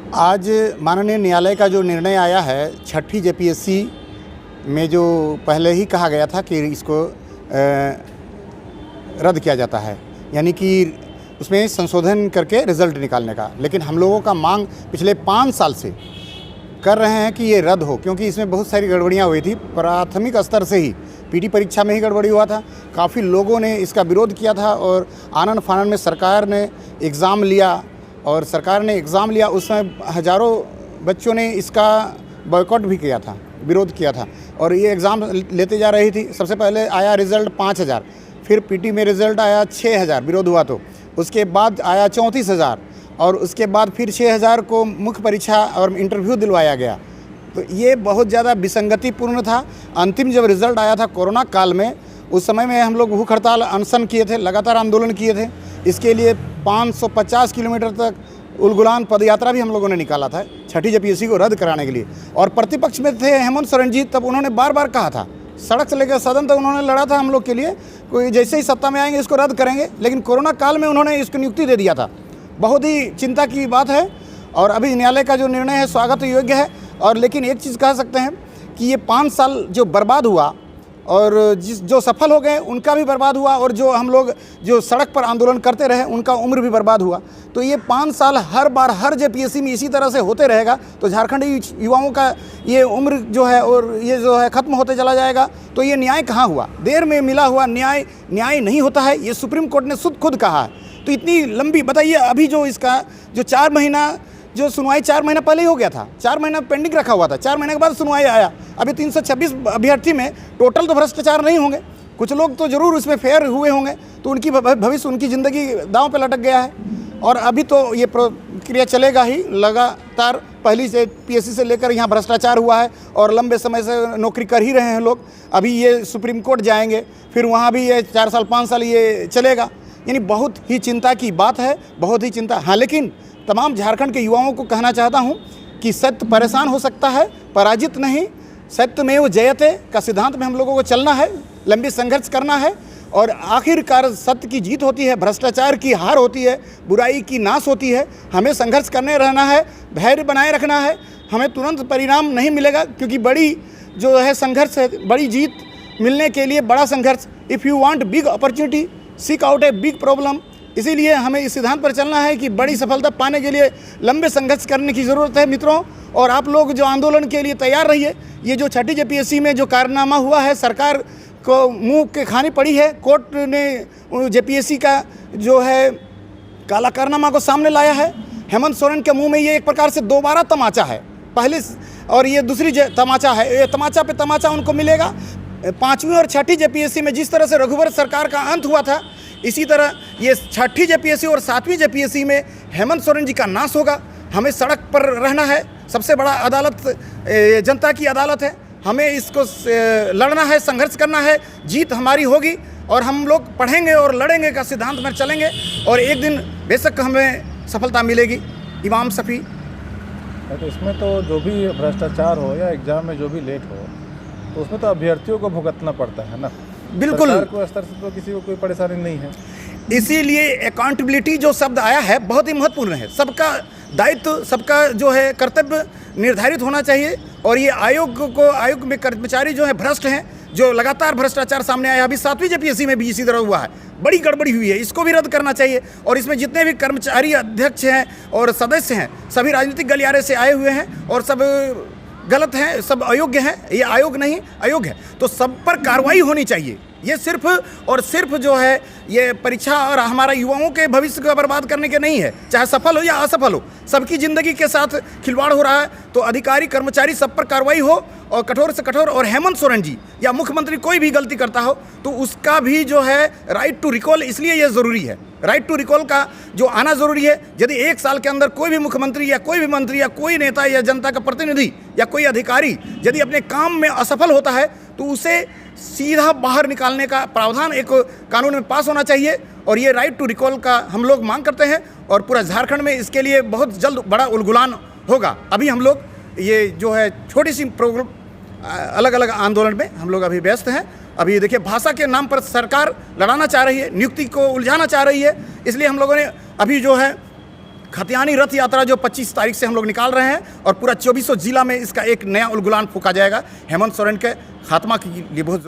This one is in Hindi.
आज माननीय न्यायालय का जो निर्णय आया है, छठी जेपीएससी में जो पहले ही कहा गया था कि इसको रद्द किया जाता है, यानी कि उसमें संशोधन करके रिज़ल्ट निकालने का। लेकिन हम लोगों का मांग पिछले 5 साल से कर रहे हैं कि ये रद्द हो, क्योंकि इसमें बहुत सारी गड़बड़ियाँ हुई थी। प्राथमिक स्तर से ही पीटी परीक्षा में ही गड़बड़ी हुआ था, काफ़ी लोगों ने इसका विरोध किया था और आनन फानन में सरकार ने एग्ज़ाम लिया उस समय हज़ारों बच्चों ने इसका बॉयकॉट भी किया था, विरोध किया था और ये एग्ज़ाम लेते जा रही थी। सबसे पहले आया रिज़ल्ट 5000, फिर पीटी में रिज़ल्ट आया 6000, विरोध हुआ तो उसके बाद आया 34,000 और उसके बाद फिर 6000 को मुख्य परीक्षा और इंटरव्यू दिलवाया गया। तो ये बहुत ज़्यादा विसंगतिपूर्ण था। अंतिम जब रिज़ल्ट आया था कोरोना काल में, उस समय में हम लोग भूख हड़ताल अनशन किए थे, लगातार आंदोलन किए थे। इसके लिए 550 किलोमीटर तक उलगुलान पदयात्रा भी हम लोगों ने निकाला था छठी जेपीएससी को रद्द कराने के लिए। और प्रतिपक्ष में थे हेमंत सोरेन जी, तब उन्होंने बार बार कहा था, सड़क से लेकर सदन तक उन्होंने लड़ा था हम लोग के लिए, कोई जैसे ही सत्ता में आएंगे इसको रद्द करेंगे। लेकिन कोरोना काल में उन्होंने इसको नियुक्ति दे दिया था। बहुत ही चिंता की बात है और अभी न्यायालय का जो निर्णय है स्वागत योग्य है। और लेकिन एक चीज़ कह सकते हैं कि ये 5 साल जो बर्बाद हुआ और जो सफल हो गए उनका भी बर्बाद हुआ और जो हम लोग जो सड़क पर आंदोलन करते रहे उनका उम्र भी बर्बाद हुआ। तो ये 5 साल हर बार हर जेपीएससी में इसी तरह से होते रहेगा तो झारखंडी युवाओं का ये उम्र जो है और ये जो है ख़त्म होते चला जाएगा। तो ये न्याय कहाँ हुआ? देर में मिला हुआ न्याय नहीं होता है, ये सुप्रीम कोर्ट ने खुद कहा है। तो इतनी लंबी बताइए, अभी जो इसका जो 4 महीना जो सुनवाई 4 महीना पहले ही हो गया था, 4 महीना पेंडिंग रखा हुआ था, 4 महीने के बाद सुनवाई आया। अभी 326 अभ्यर्थी में टोटल तो भ्रष्टाचार नहीं होंगे, कुछ लोग तो ज़रूर उसमें फेयर हुए होंगे, तो उनकी भविष्य उनकी ज़िंदगी दांव पे लटक गया है। और अभी तो ये प्रक्रिया चलेगा ही लगातार। पहली से पीएससी से लेकर यहाँ भ्रष्टाचार हुआ है और लंबे समय से नौकरी कर ही रहे हैं लोग। अभी ये सुप्रीम कोर्ट जाएंगे, फिर वहाँ भी ये 4 साल 5 साल ये चलेगा। यानी बहुत ही चिंता की बात है, बहुत ही चिंता। हाँ, लेकिन तमाम झारखंड के युवाओं को कहना चाहता हूं कि सत्य परेशान हो सकता है, पराजित नहीं। सत्यमेव जयते का सिद्धांत में हम लोगों को चलना है, लंबी संघर्ष करना है और आखिरकार सत्य की जीत होती है, भ्रष्टाचार की हार होती है, बुराई की नाश होती है। हमें संघर्ष करने रहना है, धैर्य बनाए रखना है। हमें तुरंत परिणाम नहीं मिलेगा क्योंकि बड़ी जो है संघर्ष है, बड़ी जीत मिलने के लिए बड़ा संघर्ष। If you want big opportunity seek out a big problem. इसीलिए हमें इस सिद्धांत पर चलना है कि बड़ी सफलता पाने के लिए लंबे संघर्ष करने की ज़रूरत है मित्रों। और आप लोग जो आंदोलन के लिए तैयार रहिए। ये जो छठी जेपीएससी में जो कारनामा हुआ है, सरकार को मुंह के खानी पड़ी है। कोर्ट ने जेपीएससी का जो है काला कारनामा को सामने लाया है। हेमंत सोरेन के मुंह में ये एक प्रकार से दोबारा तमाचा है, पहले और ये दूसरी तमाचा है। ये तमाचा पे तमाचा उनको मिलेगा। 5वीं और छठी जेपीएससी में जिस तरह से रघुवर सरकार का अंत हुआ था, इसी तरह ये छठी जेपीएससी और 7वीं जेपीएससी में हेमंत सोरेन जी का नाश होगा। हमें सड़क पर रहना है। सबसे बड़ा अदालत जनता की अदालत है। हमें इसको लड़ना है, संघर्ष करना है। जीत हमारी होगी और हम लोग पढ़ेंगे और लड़ेंगे का सिद्धांत में चलेंगे और एक दिन बेशक हमें सफलता मिलेगी। इमाम शफी। तो इसमें तो जो भी भ्रष्टाचार हो या एग्जाम में जो भी लेट हो तो उसमें तो अभ्यर्थियों को भुगतना पड़ता है ना। बिल्कुल, सरकार को स्तर से तो किसी को कोई परेशानी नहीं है। इसीलिए अकाउंटेबिलिटी जो शब्द आया है बहुत ही महत्वपूर्ण है। सबका दायित्व, सबका जो है कर्तव्य निर्धारित होना चाहिए। और ये आयोग में कर्मचारी जो है भ्रष्ट हैं, जो लगातार भ्रष्टाचार सामने आया। अभी 7वीं जेपीएससी में भी इसी तरह हुआ है, बड़ी गड़बड़ी हुई है, इसको भी रद्द करना चाहिए। और इसमें जितने भी कर्मचारी अध्यक्ष हैं और सदस्य हैं, सभी राजनीतिक गलियारे से आए हुए हैं और सब गलत हैं, सब अयोग्य हैं। ये आयोग नहीं, अयोग्य है। तो सब पर कार्रवाई होनी चाहिए। ये सिर्फ और सिर्फ जो है ये परीक्षा और हमारा युवाओं के भविष्य को बर्बाद करने के नहीं है। चाहे सफल हो या असफल हो, सबकी ज़िंदगी के साथ खिलवाड़ हो रहा है। तो अधिकारी कर्मचारी सब पर कार्रवाई हो और कठोर से कठोर। और हेमंत सोरेन जी या मुख्यमंत्री कोई भी गलती करता हो तो उसका भी जो है राइट टू रिकॉल, इसलिए ये ज़रूरी है। राइट टू रिकॉल का जो आना ज़रूरी है। यदि 1 साल के अंदर कोई भी मुख्यमंत्री या कोई भी मंत्री या कोई नेता या जनता का प्रतिनिधि या कोई अधिकारी यदि अपने काम में असफल होता है तो उसे सीधा बाहर निकालने का प्रावधान एक कानून में पास होना चाहिए। और ये राइट टू रिकॉल का हम लोग मांग करते हैं और पूरा झारखंड में इसके लिए बहुत जल्द बड़ा उलगुलान होगा। अभी हम लोग ये जो है छोटी सी प्रोग्राम अलग अलग आंदोलन में हम लोग अभी व्यस्त हैं। अभी देखिए भाषा के नाम पर सरकार लड़ाना चाह रही है, नियुक्ति को उलझाना चाह रही है। इसलिए हम लोगों ने अभी जो है खतियानी रथ यात्रा जो 25 तारीख से हम लोग निकाल रहे हैं और पूरा 2400 जिला में इसका एक नया उलगुलान फूंका जाएगा। हेमंत सोरेन के खात्मा के लिए बहुत